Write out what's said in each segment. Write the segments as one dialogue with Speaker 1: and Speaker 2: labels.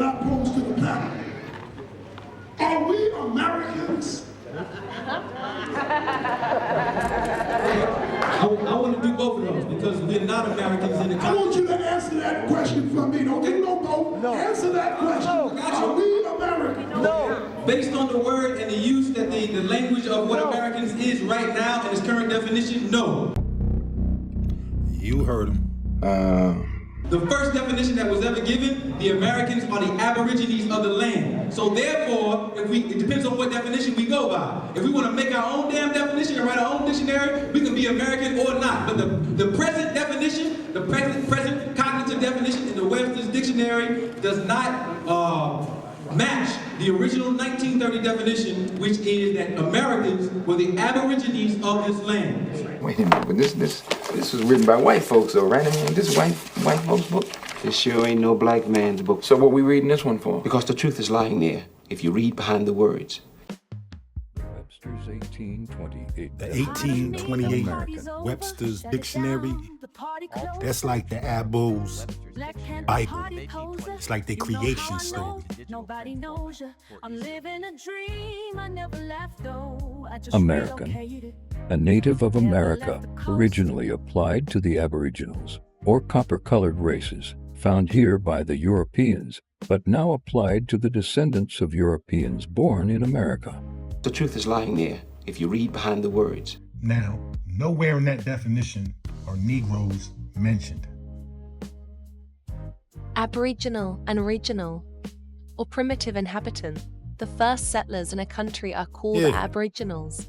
Speaker 1: I pose to the panel. Are we Americans?
Speaker 2: I want to do both of those because we're not Americans in the
Speaker 1: I want you to answer that question for me. Don't do no both. No. Answer that question. Are we Americans?
Speaker 3: No.
Speaker 2: Based on the word and the use that the language of what Americans is right now in its current definition, no.
Speaker 4: You heard him.
Speaker 2: The first definition that was ever given, the Americans are the Aborigines of the land. So therefore, it depends on what definition we go by. If we want to make our own damn definition and write our own dictionary, we can be American or not. But the present definition, the present cognitive definition in the Webster's dictionary does not match the original 1930 definition, which is that Americans were the Aborigines of this land.
Speaker 5: Wait a minute, but this was written by white folks, though, right? I mean, this white folks' book. This sure ain't no black man's book. So what we reading this one for? Because the truth is lying there if you read behind the words.
Speaker 6: Webster's 1828.
Speaker 4: The 1828 Webster's Dictionary, that's like the ABOS Bible. It's like the creation story.
Speaker 6: American, a native of America, originally applied to the Aboriginals, or copper-colored races, found here by the Europeans, but now applied to the descendants of Europeans born in America.
Speaker 5: The truth is lying there if you read behind the words.
Speaker 4: Now, nowhere in that definition are Negroes mentioned.
Speaker 7: Aboriginal and regional, or primitive inhabitant. The first settlers in a country are called Aboriginals,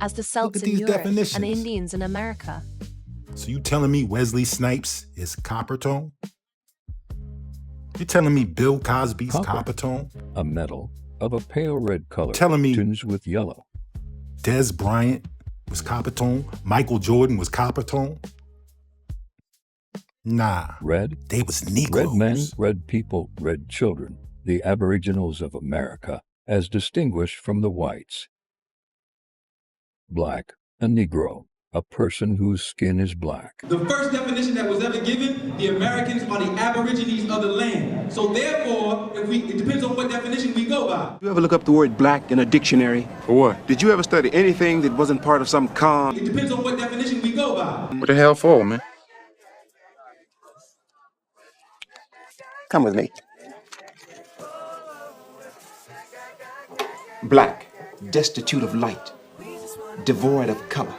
Speaker 7: as the Celts in Europe and Indians in America.
Speaker 4: So you telling me Wesley Snipes is copper tone? You telling me Bill Cosby's copper tone?
Speaker 6: A metal of a pale red color,
Speaker 4: telling me
Speaker 6: tinged with yellow.
Speaker 4: Des Bryant was copper tone? Michael Jordan was copper tone? Nah.
Speaker 6: Red?
Speaker 4: They was Negroes.
Speaker 6: Red men, red people, red children. The Aboriginals of America, as distinguished from the whites. Black, a Negro, a person whose skin is black.
Speaker 2: The first definition that was ever given, the Americans are the Aborigines of the land. So therefore, it depends on what definition we go by.
Speaker 8: You ever look up the word black in a dictionary?
Speaker 9: For what?
Speaker 8: Did you ever study anything that wasn't part of some
Speaker 2: It depends on what definition we go by.
Speaker 9: What the hell for, man?
Speaker 8: Come with me.
Speaker 5: Black, destitute of light, devoid of color,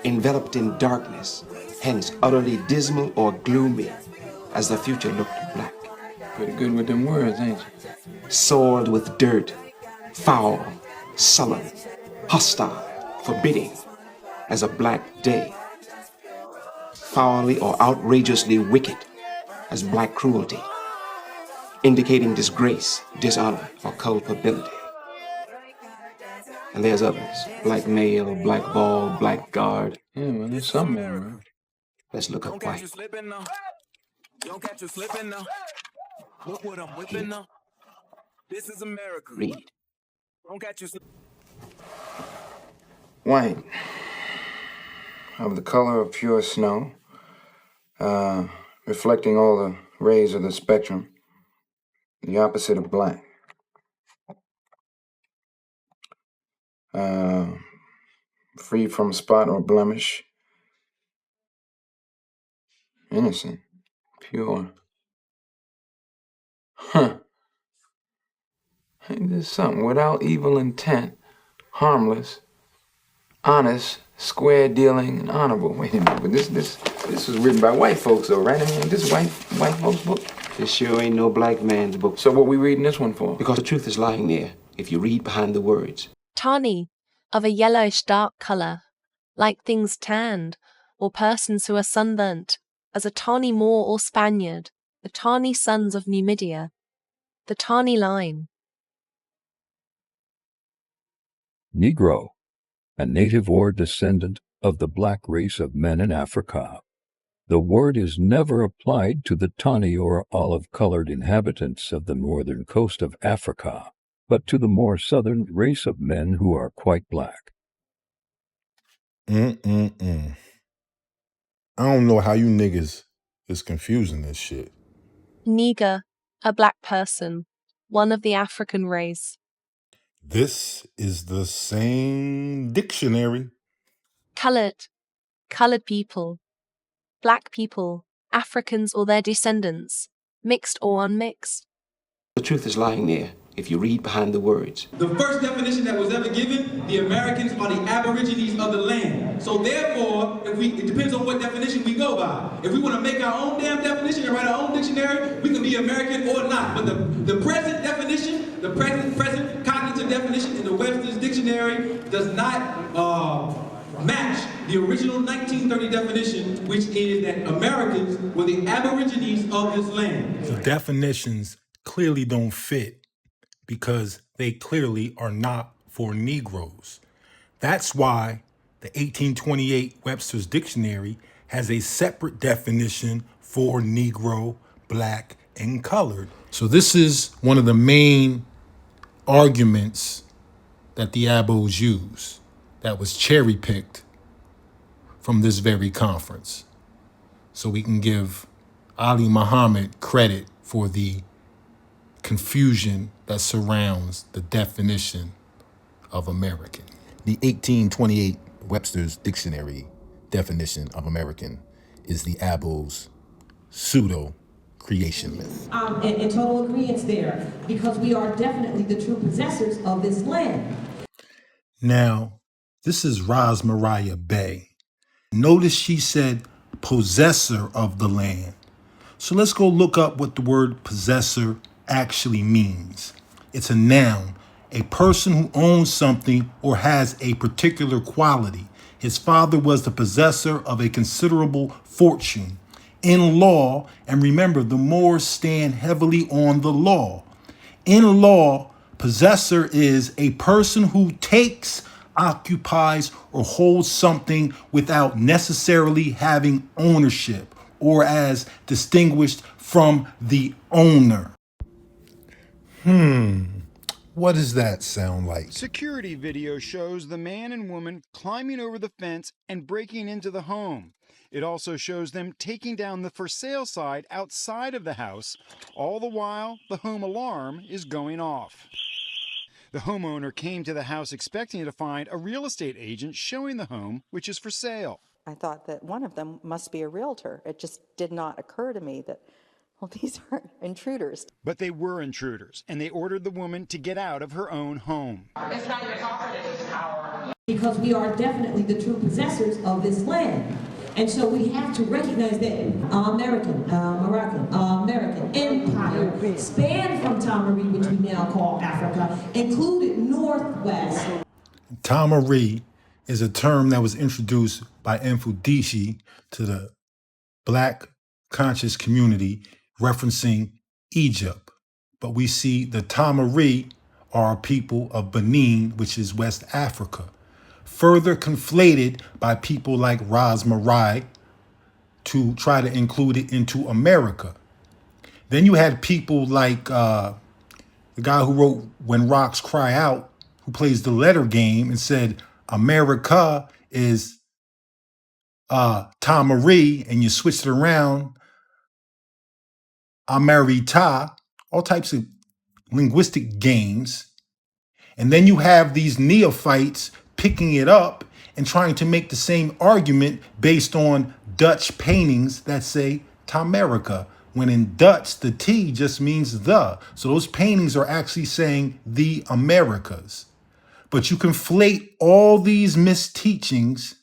Speaker 5: enveloped in darkness, hence utterly dismal or gloomy, as the future looked black.
Speaker 10: Pretty good with them words, ain't you?
Speaker 5: Soiled with dirt, foul, sullen, hostile, forbidding, as a black day. Foully or outrageously wicked, as black cruelty, indicating disgrace, dishonor, or culpability. And there's others, black male, black ball, black guard.
Speaker 10: Yeah, well, there's some more, man.
Speaker 5: Let's look up white.
Speaker 11: Don't catch you slipping now. Look what I'm whipping now. This is America.
Speaker 5: Read.
Speaker 11: Don't catch you slipping.
Speaker 10: White, of the color of pure snow, reflecting all the rays of the spectrum, the opposite of black. Free from spot or blemish, innocent, pure. There's something without evil intent, harmless, honest, square dealing, and honorable. Wait a minute, but this was written by white folks, though, right? I mean, this white folks' book.
Speaker 5: This sure ain't no black man's book.
Speaker 10: So what we reading this one for?
Speaker 5: Because the truth is lying there if you read behind the words.
Speaker 7: Tawny, of a yellowish dark colour, like things tanned, or persons who are sunburnt, as a tawny Moor or Spaniard, the tawny sons of Numidia, the tawny line.
Speaker 6: Negro, a native or descendant of the black race of men in Africa. The word is never applied to the tawny or olive-colored inhabitants of the northern coast of Africa, but to the more southern race of men who are quite black.
Speaker 4: I don't know how you niggas is confusing this shit.
Speaker 7: Niger, A black person, one of the African race.
Speaker 4: This is the same dictionary.
Speaker 7: Colored people. Black people, Africans or their descendants, mixed or unmixed.
Speaker 5: The truth is lying there if you read behind the words.
Speaker 2: The first definition that was ever given, the Americans are the Aborigines of the land. So therefore, it depends on what definition we go by. If we want to make our own damn definition and write our own dictionary, we can be American or not. But the present definition, the present cognitive definition in the Webster's dictionary does not match the original 1930 definition, which is that Americans were the Aborigines of this land.
Speaker 4: The definitions clearly don't fit because they clearly are not for Negroes. That's why the 1828 Webster's Dictionary has a separate definition for Negro, Black, and colored. So this is one of the main arguments that the ABOS use that was cherry-picked from this very conference. So we can give Ali Muhammad credit for the confusion that surrounds the definition of American. The 1828 Webster's Dictionary definition of American is the ABOS pseudo creation myth.
Speaker 3: In total agreement there, because we are definitely the true possessors of this land.
Speaker 4: Now, this is Ras Mariah Bey. Notice she said possessor of the land. So let's go look up what the word possessor actually means. It's a noun, a person who owns something or has a particular quality. His father was the possessor of a considerable fortune. In law, and remember, the Moors stand heavily on the law. In law, possessor is a person who takes, occupies, or holds something without necessarily having ownership, or as distinguished from the owner. What does that sound like?
Speaker 9: Security video shows the man and woman climbing over the fence and breaking into the home. It also shows them taking down the for sale sign outside of the house. All the while, the home alarm is going off. The homeowner came to the house expecting to find a real estate agent showing the home, which is for sale.
Speaker 12: I thought that one of them must be a realtor. It just did not occur to me that, well, these aren't intruders.
Speaker 9: But they were intruders, and they ordered the woman to get out of her own home.
Speaker 3: It's not your property, it's ours. Because we are definitely the true possessors of this land. And so we have to recognize that American empire spanned from Tameri, which we now call Africa, included Northwest.
Speaker 4: Tameri is a term that was introduced by Mfudishi to the Black conscious community, referencing Egypt. But we see the Tameri are a people of Benin, which is West Africa, further conflated by people like Ras Mariah to try to include it into America. Then you had people like the guy who wrote When Rocks Cry Out, who plays the letter game and said America is Tameri, and you switched it around, Amerita, all types of linguistic games. And then you have these neophytes picking it up and trying to make the same argument based on Dutch paintings that say Tamerica, when in Dutch, the T just means the. So those paintings are actually saying the Americas. But you conflate all these misteachings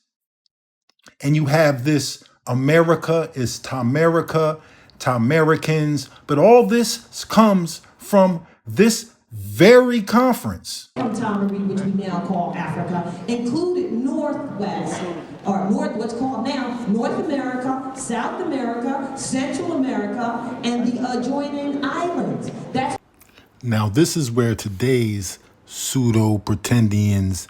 Speaker 4: and you have this America is Tamerica, Tamericans, but all this comes from this very conference.
Speaker 3: From Tameri, which we now call Africa, included Northwest, or what's called now North America, South America, Central America, and the adjoining islands.
Speaker 4: Now, this is where today's pseudo-pretendians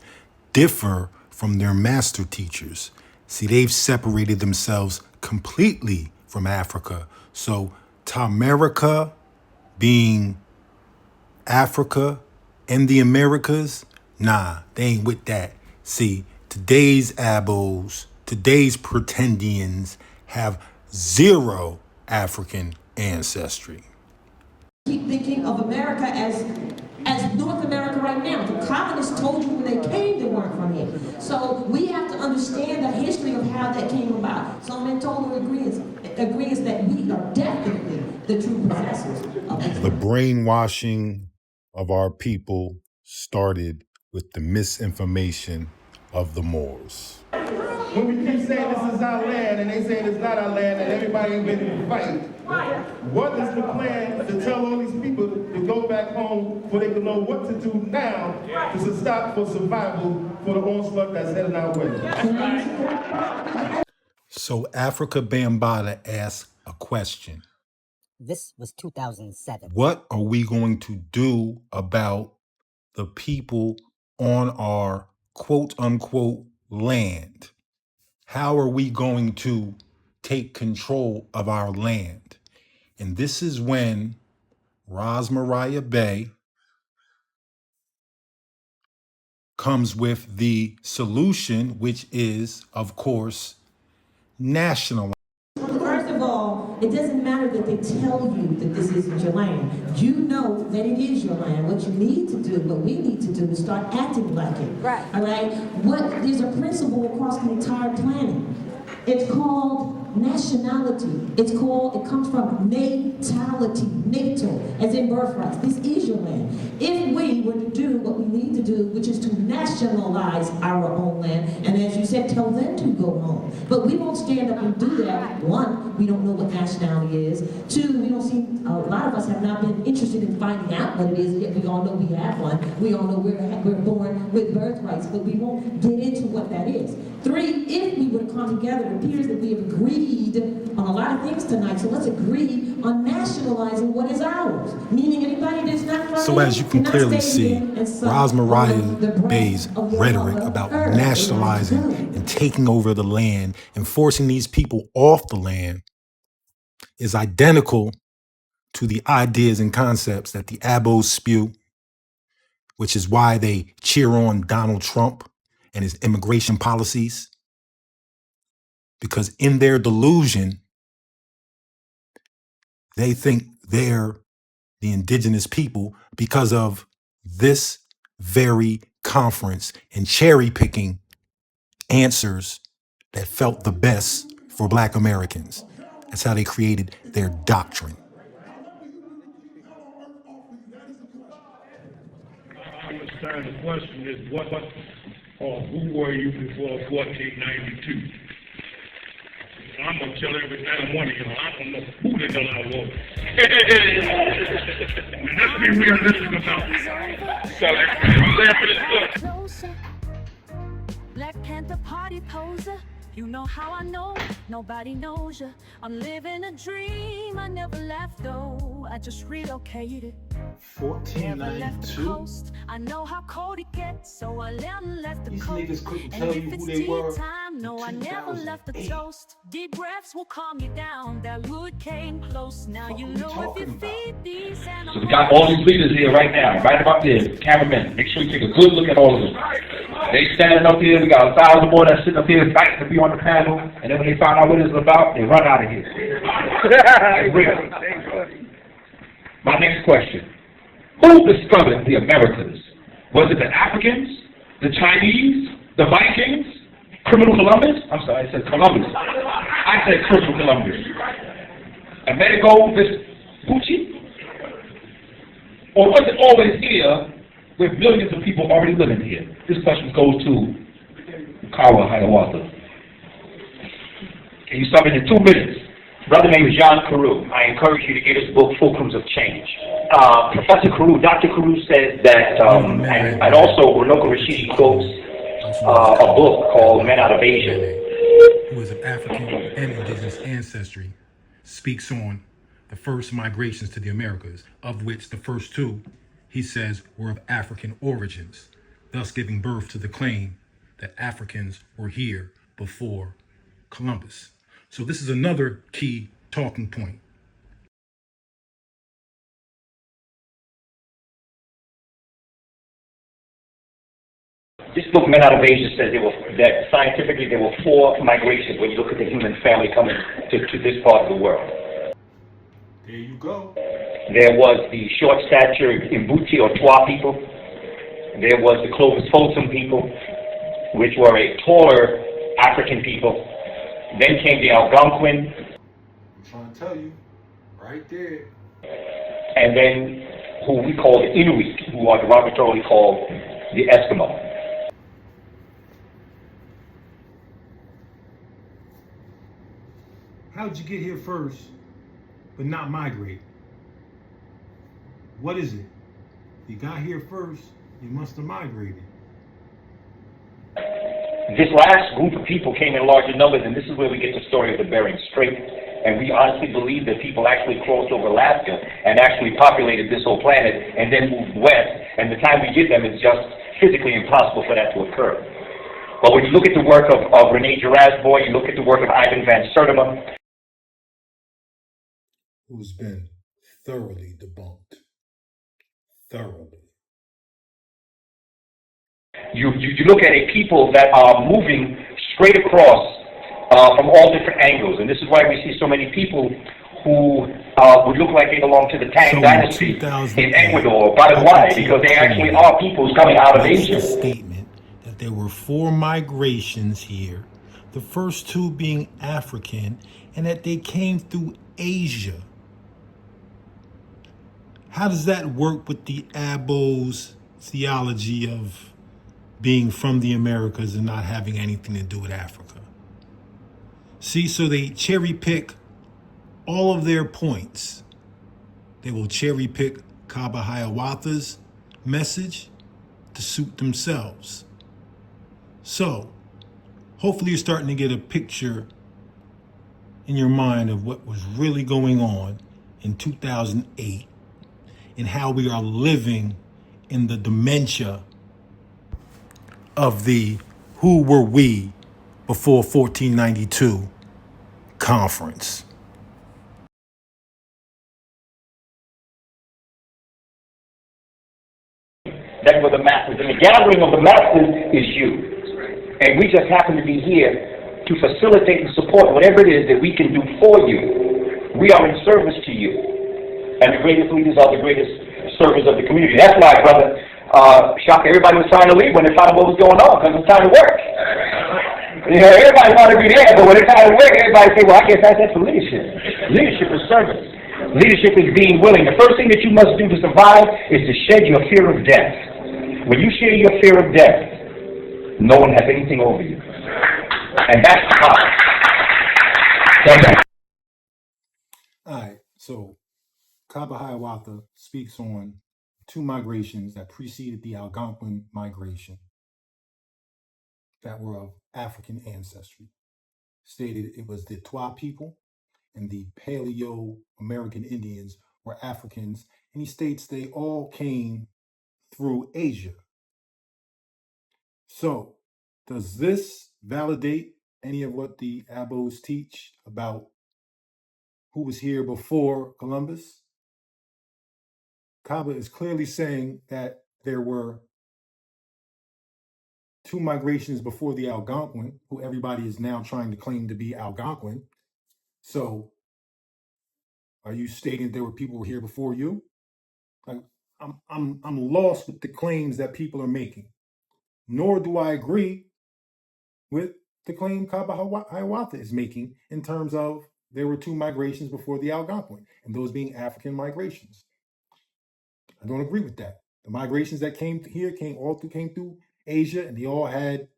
Speaker 4: differ from their master teachers. See, they've separated themselves completely from Africa. So Tamerica being Africa and the Americas, nah, they ain't with that. See, today's ABOS, today's pretendians have zero African ancestry.
Speaker 3: thinking of America as North America right now. The colonists told you when they came they weren't from here. So we have to understand the history of how that came about. So I'm in total agreement that we are definitely the true possessors of this.
Speaker 4: The brainwashing of our people started with the misinformation of the Moors.
Speaker 1: When we keep saying this is our land and they saying it's not our land and everybody ain't been in the fight, what is the plan to tell all these people to go back home so they can know what to do now to stop for survival for the onslaught that's heading our way?
Speaker 4: So Africa Bambaataa asked a question.
Speaker 13: This was 2007.
Speaker 4: What are we going to do about the people on our quote unquote land? How are we going to take control of our land? And this is when Ras Mariah Bey comes with the solution, which is, of course, nationalize.
Speaker 3: First of all, it doesn't matter that they tell you that this isn't your land. You know that it is your land. What you need to do, what we need to do is start acting like it.
Speaker 12: Right.
Speaker 3: All right? There's a principle across the entire planet. It's called nationality. It comes from natality, natal, as in birthrights. This is your land. If we were to do what we need to do, which is to nationalize our own land, and as you said, tell them to go home. But we won't stand up and do that. One, we don't know what nationality is. Two, we don't seem, a lot of us have not been interested in finding out what it is, yet we all know we have one. We all know we're born with birthrights, but we won't get into what that is. Three, if we were to come together, it appears that we have agreed on a lot of things tonight, so let's agree on nationalizing what is ours. Meaning anybody that's not from
Speaker 4: So as you can clearly see, Ras Mariah Bey's rhetoric about nationalizing and taking over the land and forcing these people off the land is identical to the ideas and concepts that the ABOS spew, which is why they cheer on Donald Trump and his immigration policies. Because in their delusion, they think they're the indigenous people because of this very conference and cherry picking answers that felt the best for Black Americans. That's how they created their doctrine.
Speaker 14: I understand the question is what or who were you before 1492? I'm going to tell every damn one of you, I don't know who the hell I was. Let's be realistic about it.
Speaker 15: Closer, Black Panther party poser. You know how I know, nobody knows you. I'm living a dream, I never left though. I just relocated.
Speaker 16: 1492?
Speaker 15: I know how cold it gets, so I left the
Speaker 16: These
Speaker 15: coast.
Speaker 16: niggas couldn't
Speaker 15: And
Speaker 16: tell
Speaker 15: if
Speaker 16: you
Speaker 15: it's
Speaker 16: who they were.
Speaker 15: time, no, I never left the toast. Deep breaths will calm you down, that wood came close. Now you know if you feed these animals.
Speaker 17: So we got all these leaders here right now, right about there, cameramen. Make sure you take a good look at all of them. They standing up here, we got 1,000 more that's sitting up here fighting to be on the panel, and then when they find out what it's about, they run out of here. My next question. Who discovered the Americas? Was it the Africans, the Chinese, the Vikings, Criminal Columbus? I'm sorry, I said Columbus. I said Criminal Columbus. Amerigo Vespucci? Or was it always here with millions of people already living here? This question goes to Kawa Hiawatha.
Speaker 5: Can you sum it in 2 minutes? Brother name is John Carew. I encourage you to get his book, Fulcrums of Change. Professor Carew, Dr. Carew says that, and also Runoko Rashidi quotes a book called Men Out of Asia.
Speaker 4: Who is of African and indigenous ancestry, speaks on the first migrations to the Americas, of which the first two, he says, were of African origins, thus giving birth to the claim that Africans were here before Columbus. So this is another key talking point.
Speaker 5: This book, Men Out of Asia, says that scientifically there were 4 migrations when you look at the human family coming to this part of the world.
Speaker 4: There you go.
Speaker 5: There was the short-statured Imbuti or Twa people. There was the Clovis Folsom people, which were a taller African people. Then came the Algonquin.
Speaker 4: I'm trying to tell you, right there.
Speaker 5: And then who we call the Inuit, who are derogatorily called the Eskimo.
Speaker 4: How'd you get here first, but not migrate? What is it? You got here first, you must have migrated.
Speaker 5: This last group of people came in larger numbers, and this is where we get the story of the Bering Strait. And we honestly believe that people actually crossed over Alaska and actually populated this whole planet and then moved west. And the time we get them, it's just physically impossible for that to occur. But when you look at the work of Rene Girasboy, you look at the work of Ivan van Sertima,
Speaker 4: who's been thoroughly debunked. Thoroughly.
Speaker 5: you look at a people that are moving straight across from all different angles. And this is why we see so many people who would look like they belong to the Tang Dynasty in Ecuador or Paraguay, because they actually are peoples coming out of Asia.
Speaker 4: Statement that there were 4 migrations here, the first 2 being African, and that they came through Asia. How does that work with the ABOS theology of being from the Americas and not having anything to do with Africa? See, so they cherry pick all of their points. They will cherry pick Kaba Hiawatha's message to suit themselves. So, hopefully you're starting to get a picture in your mind of what was really going on in 2008 and how we are living in the dementia of the who were we before 1492 conference.
Speaker 5: That's where the masses, and the gathering of the masses is you. And we just happen to be here to facilitate and support whatever it is that we can do for you. We are in service to you. And the greatest leaders are the greatest servers of the community. That's why, brother, Shaka, everybody was trying to leave when they found out what was going on, because it's time to work. You know, everybody wanted to be there, but when it's time to work, everybody say, well, I guess that's for leadership. Leadership is service. Leadership is being willing. The first thing that you must do to survive is to shed your fear of death. When you share your fear of death, no one has anything over you. And that's the power.
Speaker 4: All right, so Kaba Hiawatha speaks on 2 migrations that preceded the Algonquin migration that were of African ancestry. Stated it was the Twa people and the Paleo-American Indians were Africans, and he states they all came through Asia. So, does this validate any of what the ABOS teach about who was here before Columbus? Kaba is clearly saying that there were 2 migrations before the Algonquin, who everybody is now trying to claim to be Algonquin. So, are you stating there were people who were here before you? Like, I'm lost with the claims that people are making. Nor do I agree with the claim Kaba Hiawatha is making in terms of there were 2 migrations before the Algonquin, and those being African migrations. I don't agree with that. The migrations that came here came through Asia, and they all had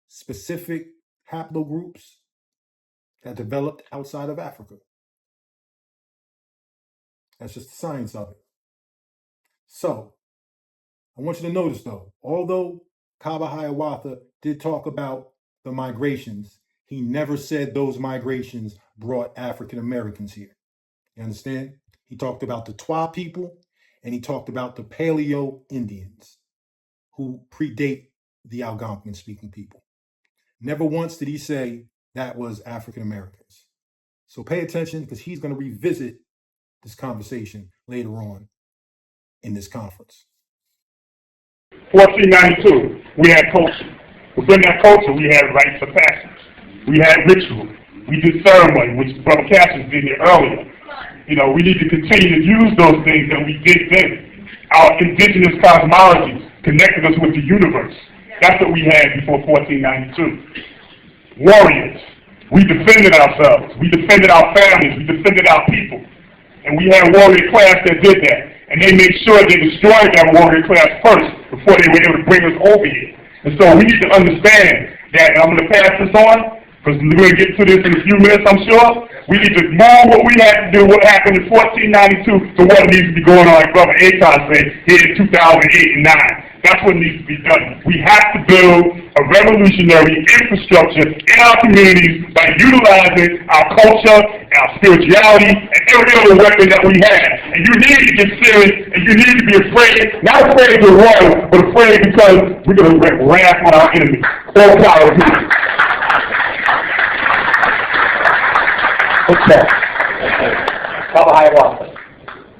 Speaker 4: specific haplogroups that developed outside of Africa. That's just the science of it. So, I want you to notice though, although Kaba Hiawatha did talk about the migrations, he never said those migrations brought African Americans here. You understand? He talked about the Twa people, and he talked about the Paleo Indians who predate the Algonquin speaking people. Never once did he say that was African Americans. So pay attention, because he's going to revisit this conversation later on in this conference.
Speaker 14: 1492, we had culture. Within that culture, we had rites of passage. We had ritual. We did ceremony, which Brother Cassius did here earlier.
Speaker 16: You know, we need to continue to use those things that we did then. Our indigenous cosmology connected us with the universe. That's what we had before 1492. Warriors. We defended ourselves. We defended our families. We defended our people. And we had a warrior class that did that. And they made sure they destroyed that warrior class first before they were able to bring us over here. And so we need to understand that, and I'm going to pass this on, because we're going to get to this in a few minutes, I'm sure. We need to move what we had to do, what happened in 1492, to what needs to be going on, like Brother Akon said, here in 2008 and 9. That's what needs to be done. We have to build a revolutionary infrastructure in our communities by utilizing our culture, our spirituality, and every other weapon that we have. And you need to get serious, and you need to be afraid, not afraid to run, but afraid because we're going to wrath on our enemies. All power to you.
Speaker 18: Okay. Ayahuasca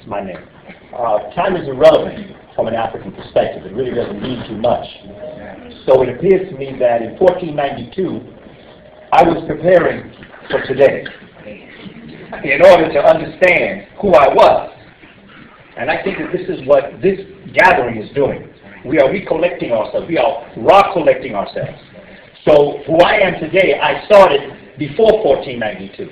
Speaker 18: is my name. Time is irrelevant from an African perspective. It really doesn't mean too much. So it appears to me that in 1492, I was preparing for today in order to understand who I was. And I think that this is what this gathering is doing. We are recollecting ourselves. We are recollecting ourselves. So who I am today, I started before 1492.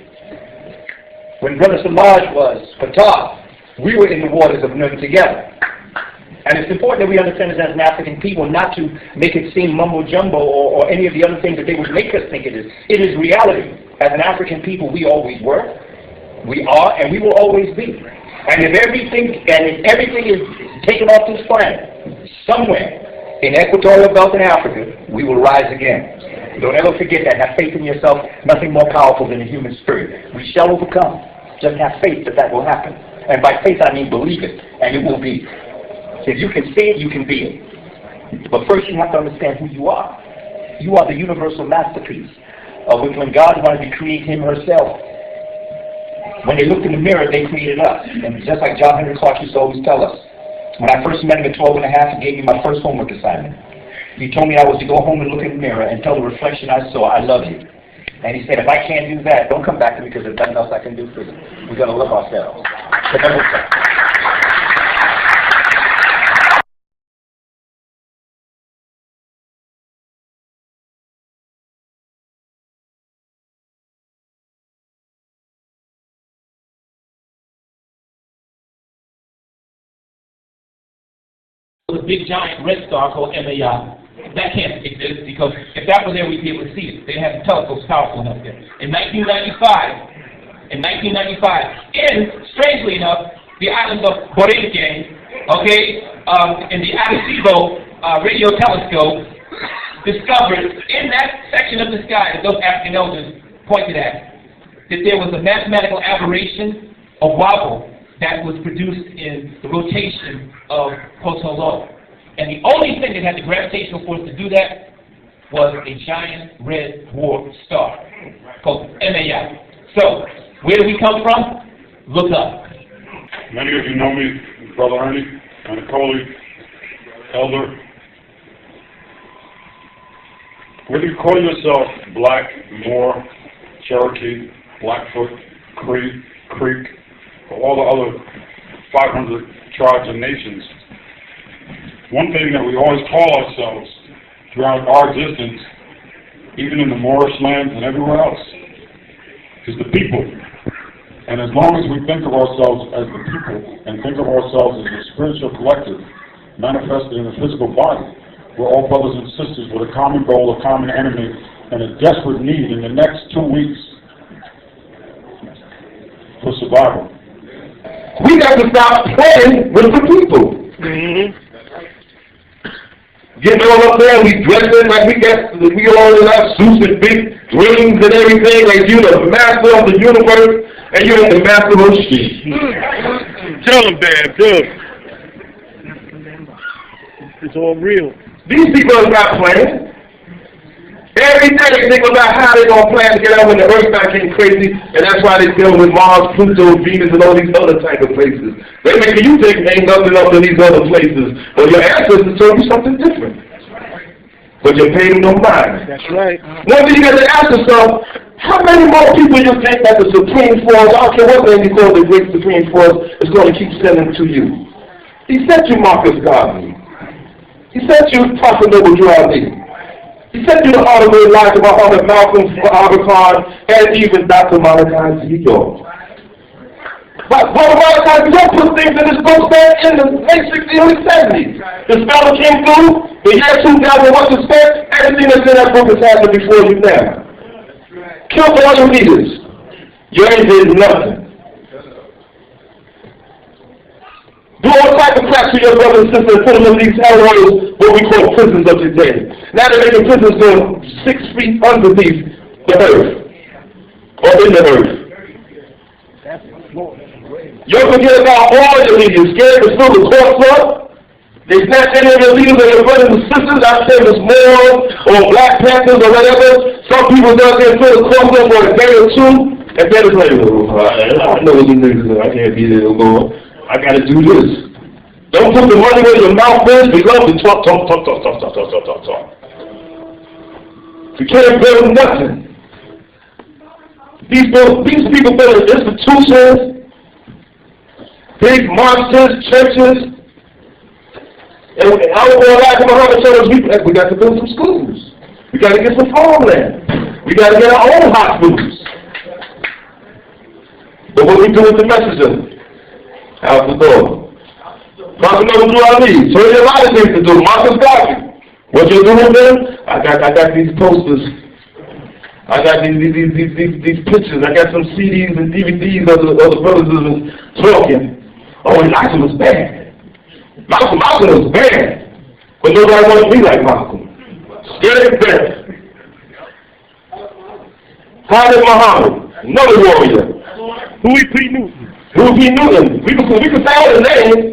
Speaker 18: When Brother Samaj was Fatah, we were in the waters of Nun together. And it's important that we understand this as an African people, not to make it seem mumbo-jumbo or any of the other things that they would make us think it is. It is reality. As an African people, we always were, we are, and we will always be. And if everything is taken off this planet, somewhere in equatorial belt in Africa, we will rise again. Don't ever forget that. Have faith in yourself. Nothing more powerful than the human spirit. We shall overcome. Just have faith that that will happen. And by faith, I mean believe it, and it will be. If you can see it, you can be it. But first, you have to understand who you are. You are the universal masterpiece of which when God wanted to create him herself, when they looked in the mirror, they created us. And just like John Henry Clark used to always tell us, when I first met him at 12 and a half, he gave me my first homework assignment. He told me I was to go home and look in the mirror and tell the reflection I saw, I love you. And he said, if I can't do that, don't come back to me because there's nothing else I can do for you. We've got to love ourselves.
Speaker 17: A big giant red star called MAI. That can't exist because if that were there, we'd be able to see it. They have the telescopes powerful enough there. In 1995, and strangely enough, the island of Borinquen, in the Arecibo radio telescope, discovered in that section of the sky that those African elders pointed at, that there was a mathematical aberration, a wobble, that was produced in the rotation of Potolo. And the only thing that had the gravitational force to do that was a giant red dwarf star called MAI. So, where do we come from? Look up.
Speaker 16: Many of you know me, Brother Ernie Paniciolli, Elder. Whether you call yourself Black, Moor, Cherokee, Blackfoot, Cree, Creek, or all the other 500 tribes and nations, one thing that we always call ourselves throughout our existence, even in the Moorish lands and everywhere else, is the people. And as long as we think of ourselves as the people and think of ourselves as a spiritual collective manifested in a physical body, we're all brothers and sisters with a common goal, a common enemy, and a desperate need in the next 2 weeks for survival.
Speaker 17: We got to stop playing with the people. Getting all up there, we dressing like we all in our suits and big rings and everything, like you're the master of the universe and you're the master of the street.
Speaker 14: Tell them, Dad, tell them. It's all real.
Speaker 17: These people are not playing. Every day they think about how they're going to plan to get out when the earth starts getting crazy, and that's why they're dealing with Mars, Pluto, Venus, and all these other type of places. They making you think ain't nothing up in these other places, but your ancestors told you something different. But you paid them no mind.
Speaker 14: That's right.
Speaker 17: One thing you got to ask yourself, How many more people you think that the Supreme Force, I don't care what name you call the great Supreme Force, is going to keep sending to you? He sent you Marcus Garvey. He sent you Prophet Noble Drew Ali. He sent you the article in life about Muhammad Malcolm, Albert Khan, and even Dr. Malachi Z. York. But Malachi Z. York put things in his book back in the late 60s, early 70s. The spell came through, the year 2000, what to expect, everything that's in that book has happened before you now. Killed all your leaders. You ain't did nothing. Do all type of crap to your brothers and sisters and put them in these hellholes, what we call prisons of today. Now they're making prisons go 6 feet underneath the earth. Or in the earth. You don't forget about all your leaders. Scared to fill the courts up. They snatch any of your leaders and your brothers and sisters, I say it's Moors or Black Panthers or whatever. Some people out there fill the courts up for a day or two, and then it's like, oh, I know what these niggas are. I can't be there no more. I gotta do this. Don't put the money where your mouth is. We love to talk. You can't build nothing. These people build institutions, big monsters, churches. And I don't know why Muhammad told us we got to build some schools. We got to get some farmland. We got to get our own hospitals. But what we do with the messenger? Out the door. Prophet Noble Drew Ali. So there's a lot of things to do. Marcus Garvey. What you do with them? I got these posters. I got these pictures. I got some CDs and DVDs of the brothers talking. Oh, Elijah was bad. Malcolm was bad. But nobody wanted to be like Malcolm. Scared to death. Prophet Muhammad, another warrior. Who is P. Newton? We can say all the names,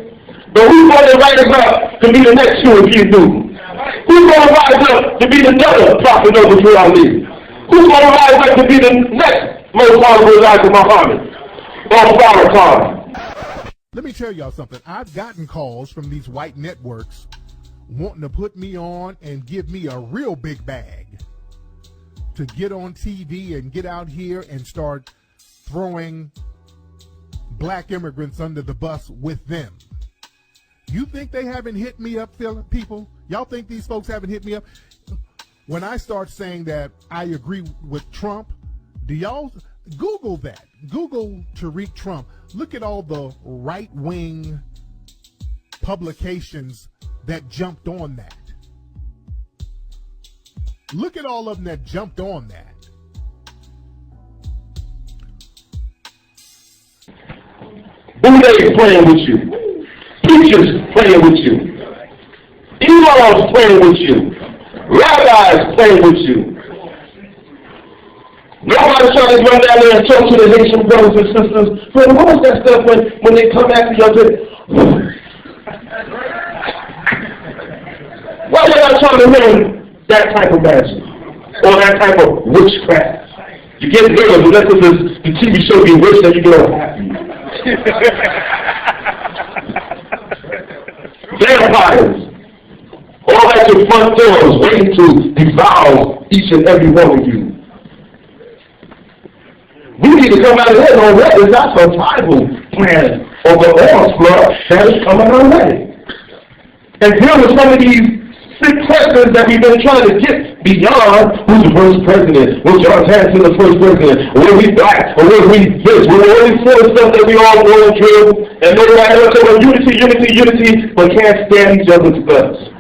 Speaker 17: but who's going to rise up to be the next P. Newton? Who's going to rise up to be the next Prophet Noble Drew Ali? Who's going to rise up to be the next most honorable Elijah Muhammad? Or Farrakhan?
Speaker 4: Let me tell y'all something. I've gotten calls from these white networks wanting to put me on and give me a real big bag to get on TV and get out here and start throwing black immigrants under the bus with them. You think they haven't hit me up, people? Y'all think these folks haven't hit me up? When I start saying that I agree with Trump, do y'all Google that? Google Tariq Trump. Look at all the right-wing publications that jumped on that. Look at all of them that jumped on that.
Speaker 17: Buddha playing with you. Preachers playing with you. Imams playing with you. Rabbis playing with you. Nobody's trying to run down there and talk to the Haitian brothers and sisters. But what was that stuff when they come after you? Why are you not trying to learn that type of magic? Or that type of witchcraft? You get rid of it. That's what the TV show be rich that you get all happy. Vampires. All at your front doors waiting to devour each and every one of you. We need to come out of here and know that there's not a survival plan or the onslaught that is coming our way. And deal with some of these sick questions that we've been trying to get beyond who's the first president, was John Hanson the first president, were we black, or were we this, were all these sort of stuff that we all go through, and nobody else about unity, but can't stand each other's guts.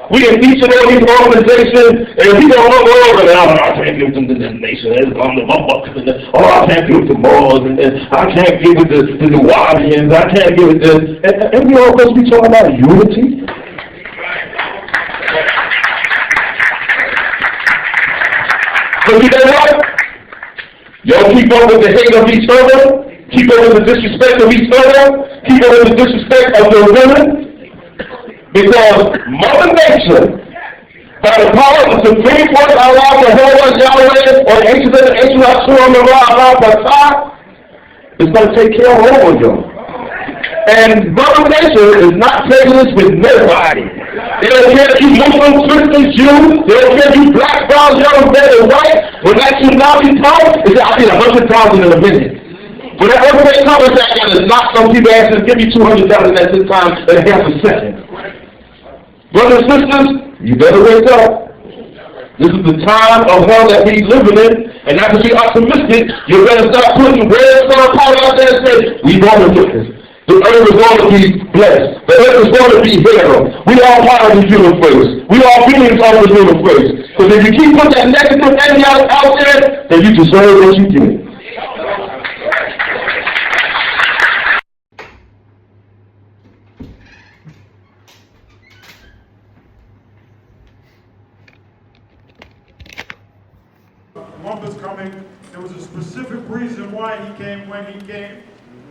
Speaker 17: We in each and every organization, and we don't know I can't give them to the nation, I can't give it to Moors, and I can't give it to the Wabians, I can't give it to, and we all supposed to be talking about unity. But you know what? Y'all keep up with the hate of each other, keep up with the disrespect of each other, keep up with the disrespect of the women. Because Mother Nature, by the power of the Supreme Court, Allah, Jehovah, Yahweh, or ancient is going to take care of all of y'all. And Mother Nature is not taking this with nobody. They don't care if you Muslim, Christian, Jew. They don't care if you black, brown, yellow, red, or white. When that tsunami comes, it's I'll be 100,000 in a minute. When that earthquake comes, that gonna knock some people's asses, give you 200,000 at this time in a half a second. Brothers and sisters, you better wake up. This is the time of hell that we living in, and not to be optimistic, you better start putting red sun powder out there and say, we going to get this. The earth is going to be blessed. The earth is going to be here. We all part of the human race. We all beings of the human race. Because if you keep putting that negative energy out there, then you deserve what you get.
Speaker 19: Columbus coming, there was a specific reason why he came when he came.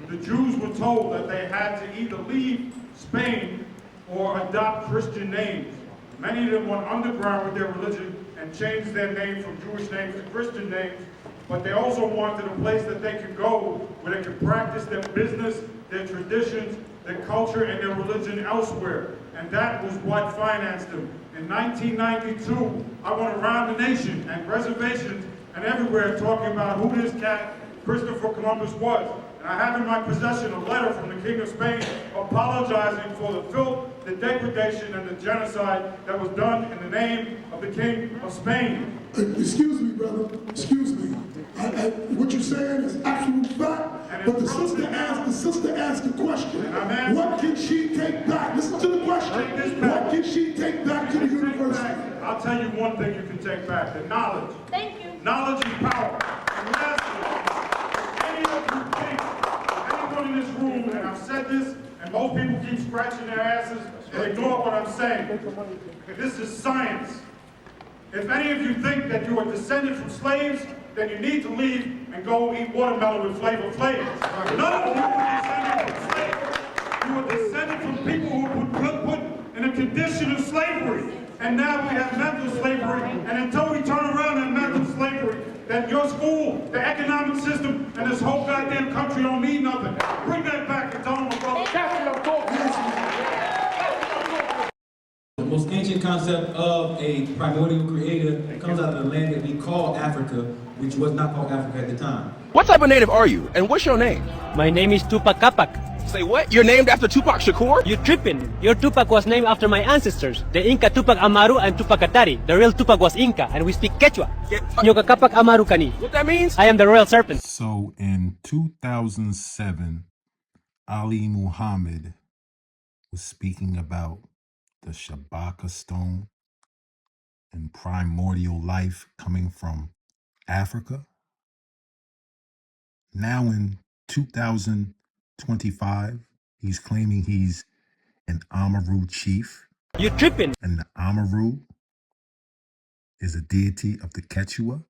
Speaker 19: The Jews were told that they had to either leave Spain or adopt Christian names. Many of them went underground with their religion and changed their name from Jewish names to Christian names, but they also wanted a place that they could go where they could practice their business, their traditions, their culture, and their religion elsewhere. And that was what financed them. In 1992, I went around the nation and reservations and everywhere talking about who this cat, Christopher Columbus, was. And I have in my possession a letter from the King of Spain apologizing for the filth, the degradation, and the genocide that was done in the name of the King of Spain.
Speaker 20: Excuse me, brother. Excuse me. What you're saying is absolute fact. But the sister asked a question. What can she take back? Listen to the question. What can she take back to the university?
Speaker 19: I'll tell you one thing you can take back: the knowledge. Thank you. Knowledge is power. And lastly, any of you think, anyone in this room, and I've said this, and most people keep scratching their asses and ignore what I'm saying. This is science. If any of you think that you are descended from slaves, then you need to leave and go eat watermelon with Flavor Flav. None of you are descended from slaves. You are descended from people who were put in a condition of slavery. And now we have mental slavery, and until we turn around and mental slavery, then your school, the economic system, and this whole goddamn country don't mean nothing. Bring that back and tell them about
Speaker 2: The most ancient concept of a primordial creator comes out of the land that we call Africa, which was not called Africa at the time.
Speaker 8: What type of native are you, and what's your name?
Speaker 21: My name is Tupac Capac.
Speaker 8: Say what? You're named after Tupac Shakur?
Speaker 21: You tripping. Your Tupac was named after my ancestors, the Inca Tupac Amaru and Tupac Katari. The real Tupac was Inca, and we speak Quechua. Nyoka Capac Amaru Kani.
Speaker 8: What that means?
Speaker 21: I am the royal serpent.
Speaker 4: So in 2007, Ali Muhammad was speaking about the Shabaka stone and primordial life coming from Africa. Now in 2025, he's claiming he's an Amaru chief.
Speaker 21: You tripping.
Speaker 4: And the Amaru is a deity of the Quechua.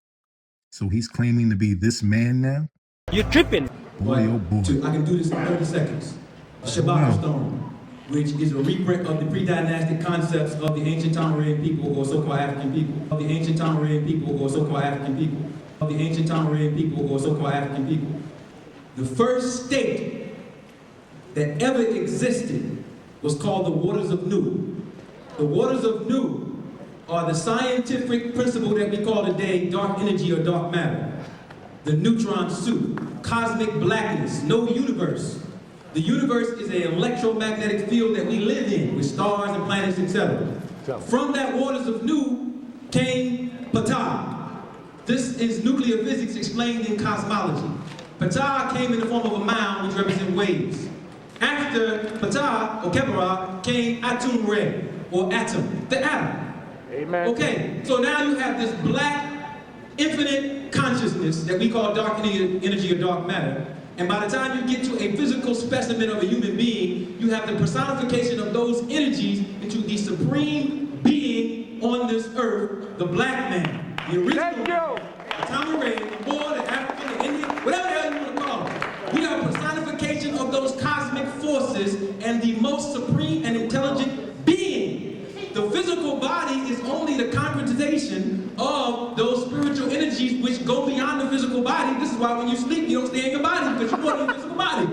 Speaker 4: So he's claiming to be this man now?
Speaker 21: You tripping.
Speaker 4: Boy, oh boy.
Speaker 2: I can do this in 30 seconds. The Shabaka stone, which is a reprint of the pre-dynastic concepts of the ancient Tamarian people or so-called African people. Of the ancient Tamarian people or so-called African people. Of the ancient Tamarian people or so-called African people. The first state that ever existed was called the Waters of Nu. The Waters of Nu are the scientific principle that we call today dark energy or dark matter. The neutron soup, cosmic blackness, no universe. The universe is an electromagnetic field that we live in with stars and planets, etc. From that Waters of Nu came Ptah. This is nuclear physics explained in cosmology. Ptah came in the form of a mound which represents waves. After Ptah, or Kepera, came Atum Re, or atom, the atom. Amen. Okay, so now you have this black, infinite consciousness that we call dark energy or dark matter. And by the time you get to a physical specimen of a human being, you have the personification of those energies into the supreme being on this earth, the black man. The original, the Tamari, or the African, the Indian, whatever the hell you want to call it. We are a personification of those cosmic forces and the most supreme and intelligent being. The physical body is only the concretization of those spiritual energies which go beyond the physical body. This is why when you sleep, you don't stay in your body because you want your physical body.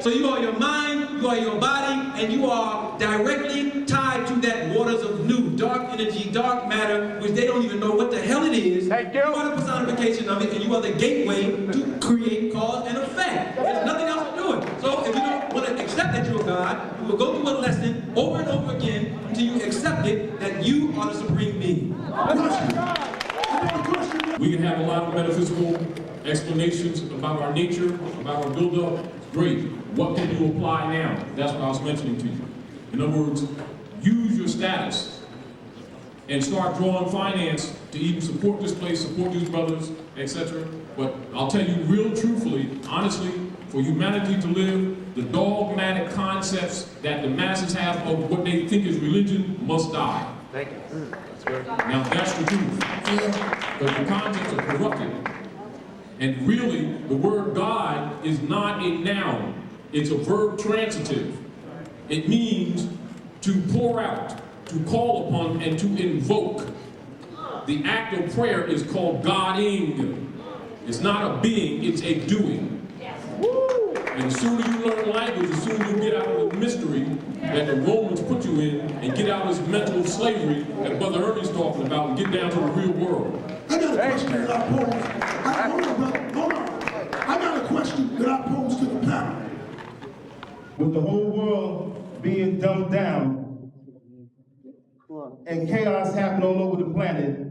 Speaker 2: So you are your mind, you are your body, and you are directly tied to that waters of new, dark energy, dark matter, which they don't even know what the hell it is. Thank you. You are the personification of it, and you are the gateway to create cause and effect. There's nothing else to do it. So if you don't want to accept that you're God, you will go through a lesson over and over again until you accept it that you are the supreme being.
Speaker 11: We can have a lot of metaphysical explanations about our nature, about our buildup. Great. What can you apply now? That's what I was mentioning to you. In other words, use your status and start drawing finance to even support this place, support these brothers, etc. But I'll tell you real truthfully, honestly, for humanity to live, the dogmatic concepts that the masses have of what they think is religion must die.
Speaker 22: Thank you.
Speaker 11: Now that's the truth. But the concepts are corrupted. And really, the word God is not a noun. It's a verb transitive. It means to pour out, to call upon, and to invoke. The act of prayer is called Godding. It's not a being, it's a doing. And the sooner you learn language, the sooner you get out of the mystery that the Romans put you in and get out of this mental slavery that Brother Ernie's talking about and get down to the real world.
Speaker 20: I got a question that I pose. Hold on, brother. Hold on. I got a question that I pose to the panel.
Speaker 1: With the whole world being dumbed down and chaos happening all over the planet,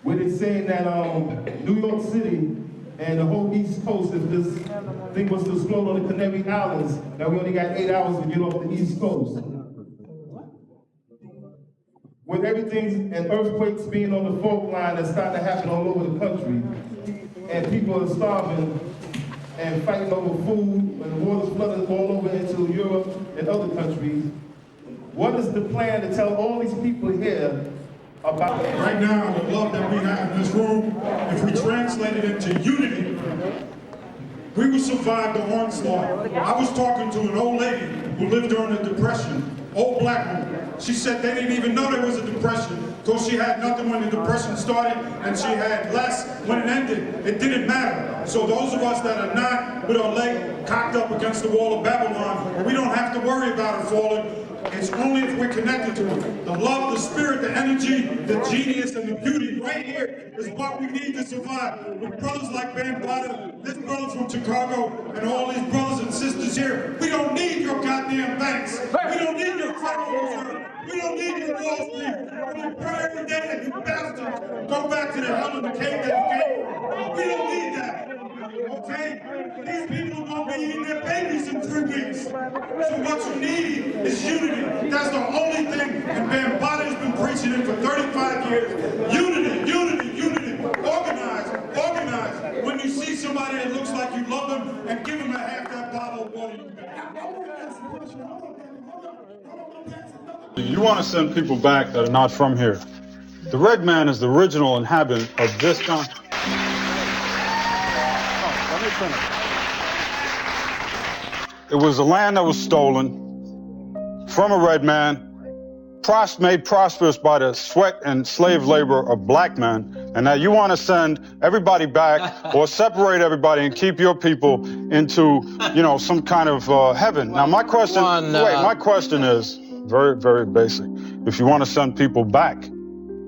Speaker 1: where they're saying that New York City and the whole East Coast, if this thing was to explode on the Canary Islands, that we only got 8 hours to get off the East Coast. With everything and earthquakes being on the fault line that's starting to happen all over the country, and people are starving and fighting over food, and the water's flooding all over into Europe and other countries, what is the plan to tell all these people here about
Speaker 19: right now, the love that we have in this room, if we translate it into unity, we will survive the onslaught. I was talking to an old lady who lived during the Depression, old black woman. She said they didn't even know there was a depression because she had nothing when the depression started and she had less when it ended. It didn't matter. So those of us that are not with our leg cocked up against the wall of Babylon, we don't have to worry about it falling. It's only if we're connected to it. The love, the spirit, the energy, the genius, and the beauty right here is what we need to survive. With brothers like Van Potter, this brother from Chicago, and all these brothers and sisters here, we don't need your goddamn banks. We don't need your Federal Reserve. We don't need your Wall Street. We pray every day that you bastards go back to the hell of the cave that you came. We don't need that. Okay? These people are going to be eating their babies in 3 weeks. So what you need is unity. That's the only thing, and Van Potter has been preaching it for 35 years. Unity, unity, unity. Organize, organize. When you see somebody that looks like you love them, and give them a half that bottle of water you got.
Speaker 23: You want to send people back that are not from here. The red man is the original inhabitant of this country. Let me finish. It was a land that was stolen from a red man, made prosperous by the sweat and slave labor of black men, and now you want to send everybody back or separate everybody and keep your people into, some kind of heaven. Now my question is very, very basic. If you want to send people back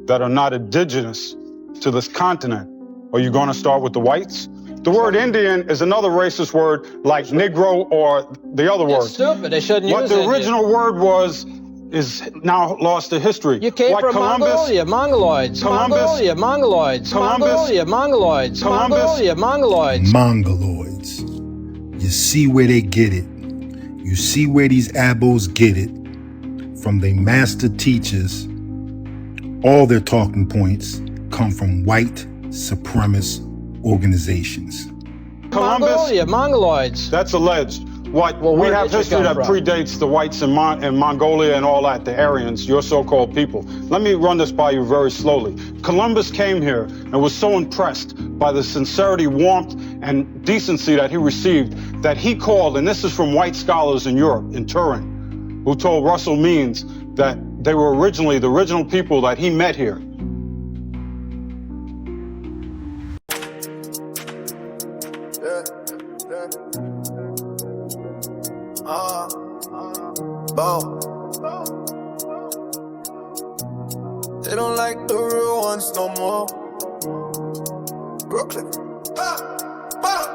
Speaker 23: that are not indigenous to this continent, are you going to start with the whites? The word Indian is another racist word like Negro or the other word.
Speaker 24: It's stupid. They shouldn't use
Speaker 23: what the original word was is now lost to history.
Speaker 24: You came from Mongolia, Mongoloids. Mongolia, Mongoloids. Mongolia, Mongoloids. Mongolia, Mongoloids.
Speaker 4: Mongoloids. You see where they get it. You see where these ABOS get it. From their master teachers, all their talking points come from white supremacist organizations.
Speaker 24: Mongolia, Mongoloids.
Speaker 23: That's alleged. We have history that predates the whites in Mongolia and all that, the Aryans, your so-called people. Let me run this by you very slowly. Columbus came here and was so impressed by the sincerity, warmth, and decency that he received that he called, and this is from white scholars in Europe, in Turin, who told Russell Means that they were originally the original people that he met here.
Speaker 6: Bow. They don't like the real ones no more. Brooklyn.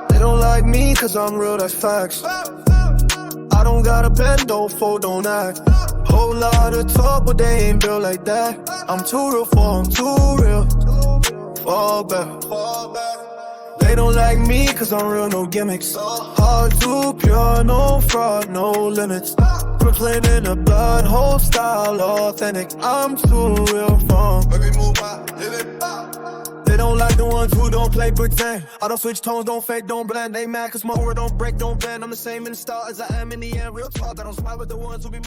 Speaker 6: They don't like me cause I'm real, that's facts. I don't gotta bend, don't fold, don't act. Whole lot of talk, but they ain't built like that. I'm too real for them, too real. Fall back. They don't like me cause I'm real, no gimmicks. Hard to pure, no fraud, no limits. Brooklyn in the blood, whole style authentic. I'm too real for them. They don't like the ones who don't play pretend. I don't switch tones, don't fake, don't blend. They mad cause my word don't break, don't bend. I'm the same in the start as I am in the end. Real talk, I don't smile with the ones who be